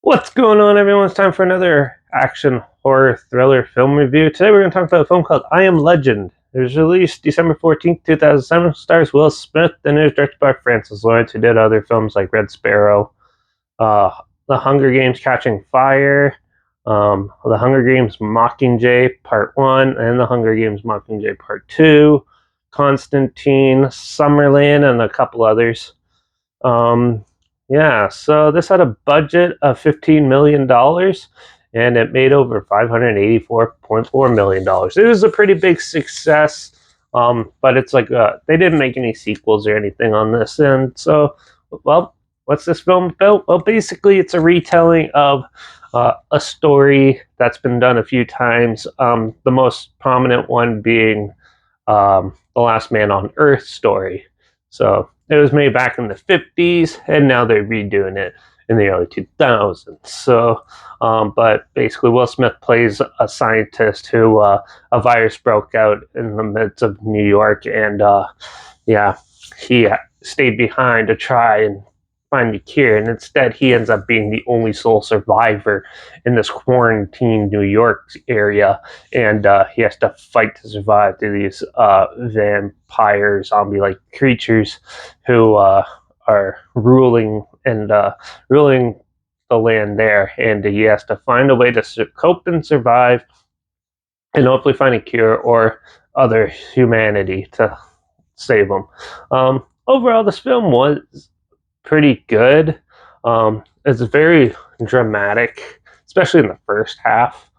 What's going on, everyone? It's time for another action horror thriller film review. Today we're going to talk about a film called I Am Legend. It was released December 14th, 2007, stars Will Smith, and is directed by Francis Lawrence, who did other films like Red Sparrow, uh, The Hunger Games Catching Fire, The Hunger Games Mockingjay Part 1, and The Hunger Games Mockingjay Part 2, Constantine, Summerland, and a couple others. Yeah, so this had a budget of $15 million and it made over $584.4 million. It was a pretty big success, but it's like they didn't make any sequels or anything on this. And so, well, what's this film about? Well, basically, it's a retelling of a story that's been done a few times, the most prominent one being The Last Man on Earth story. So it was made back in the 50s, and now they're redoing it in the early 2000s. So, but basically, Will Smith plays a scientist who a virus broke out in the midst of New York, and yeah, he stayed behind to try and find the cure, and instead he ends up being the only sole survivor in this quarantined New York area, and he has to fight to survive through these vampire zombie-like creatures who are ruling the land there, and he has to find a way to cope and survive, and hopefully find a cure or other humanity to save them. Overall, this film was pretty good. It's very dramatic, especially in the first half.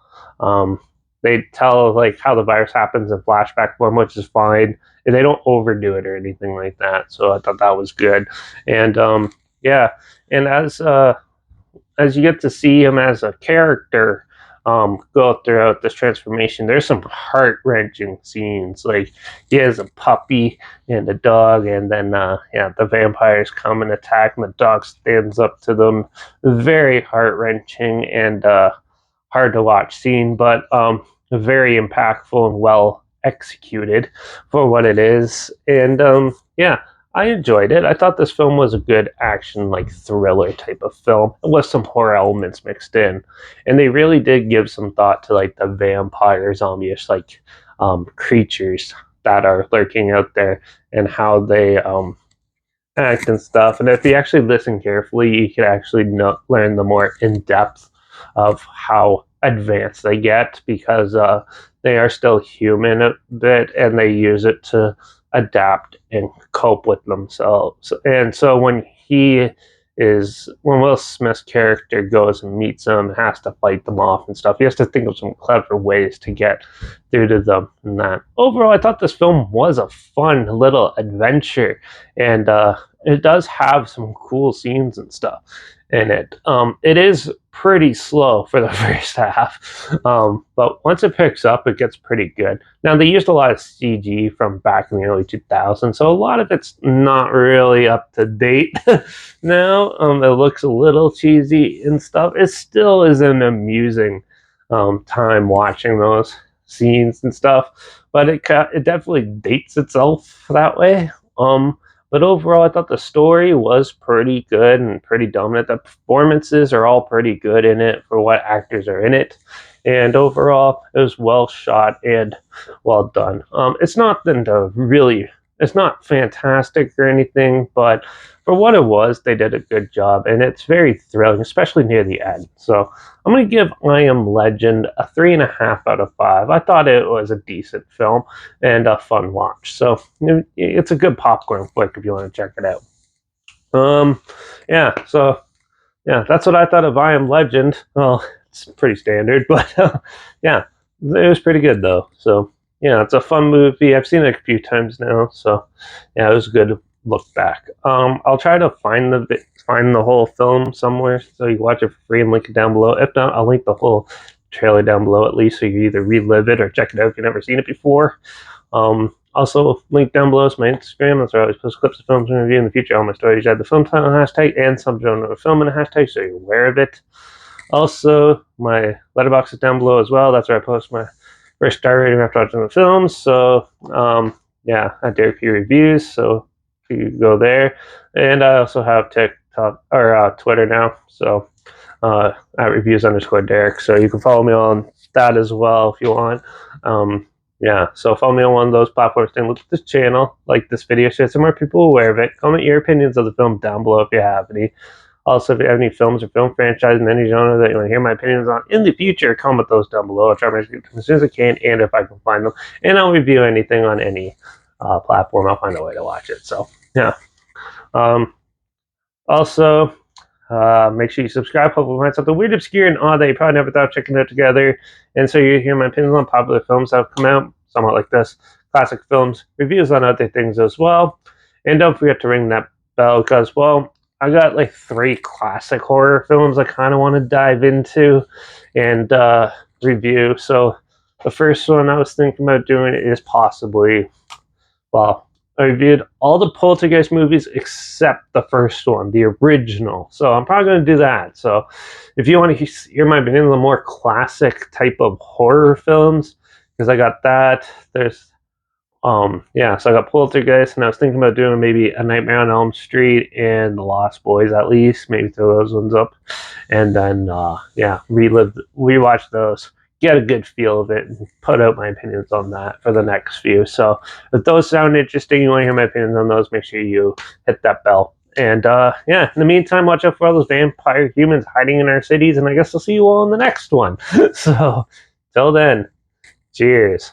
They tell like how the virus happens in flashback form, which is fine. And they don't overdo it or anything like that. So I thought that was good. And yeah, and as you get to see him as a character go throughout this transformation, there's some heart-wrenching scenes. Like he has a puppy and a dog, and then the vampires come and attack, and the dog stands up to them. Very heart-wrenching and hard to watch scene, but very impactful and well executed for what it is. And yeah, I enjoyed it. I thought this film was a good action, like thriller type of film with some horror elements mixed in, and they really did give some thought to like the vampire zombie-ish like creatures that are lurking out there and how they act and stuff. And if you actually listen carefully, you can actually learn the more in depth of how advanced they get, because they are still human a bit, and they use it to adapt and cope with themselves. And so when Will Smith's character goes and meets them, has to fight them off and stuff, he has to think of some clever ways to get through to them. And that overall, I thought this film was a fun little adventure, and it does have some cool scenes and stuff in it. It is pretty slow for the first half, but once it picks up, it gets pretty good. Now, they used a lot of CG from back in the early 2000s, so a lot of it's not really up to date now. It looks a little cheesy and stuff. It still is an amusing time watching those scenes and stuff, but it definitely dates itself that way. But overall, I thought the story was pretty good and pretty dominant. The performances are all pretty good in it for what actors are in it. And overall, it was well shot and well done. It's not fantastic or anything, but for what it was, they did a good job. And it's very thrilling, especially near the end. So I'm going to give I Am Legend a 3.5 out of 5. I thought it was a decent film and a fun watch. So it's a good popcorn flick if you want to check it out. Yeah, so yeah, that's what I thought of I Am Legend. Well, it's pretty standard, but yeah, it was pretty good though. So yeah, it's a fun movie. I've seen it a few times now, so yeah, it was a good look back. I'll try to find the whole film somewhere so you can watch it for free and link it down below. If not, I'll link the whole trailer down below at least, so you either relive it or check it out if you've never seen it before. Also, link down below is my Instagram. That's where I always post clips of films and review in the future. All my stories add the film title hashtag and some genre of film in a hashtag, so you're aware of it. Also, my Letterbox is down below as well. That's where I post my first star rating after watching the films. So, yeah, I do a few reviews, so you go there. And I also have TikTok or Twitter now. So at reviews_Derek. So you can follow me on that as well if you want. Yeah, so follow me on one of those platforms and look at this channel, like this video, share some more people aware of it. Comment your opinions of the film down below if you have any. Also, if you have any films or film franchises in any genre that you want to hear my opinions on in the future, comment those down below. I'll try to get them as soon as I can, and if I can find them. And I'll review anything on any platform. I'll find a way to watch it. So, yeah. Also, make sure you subscribe. Hopefully, find something weird, obscure, and odd that you probably never thought of checking out together. And so you hear my opinions on popular films that have come out, somewhat like this, classic films, reviews on other things as well. And don't forget to ring that bell because, well, I got like 3 classic horror films I kind of want to dive into and review. So the first one I was thinking about doing is possibly, well, I reviewed all the Poltergeist movies except the first one, the original. So I'm probably going to do that. So if you want to hear my opinion on the more classic type of horror films, because I got that, there's yeah, so I got Poltergeist, and I was thinking about doing maybe A Nightmare on Elm Street and The Lost Boys at least, maybe throw those ones up, and then yeah, rewatch those, get a good feel of it, and put out my opinions on that for the next few. So if those sound interesting, you want to hear my opinions on those, make sure you hit that bell. And yeah, in the meantime, watch out for all those vampire humans hiding in our cities, and I guess I'll see you all in the next one. So till then, cheers.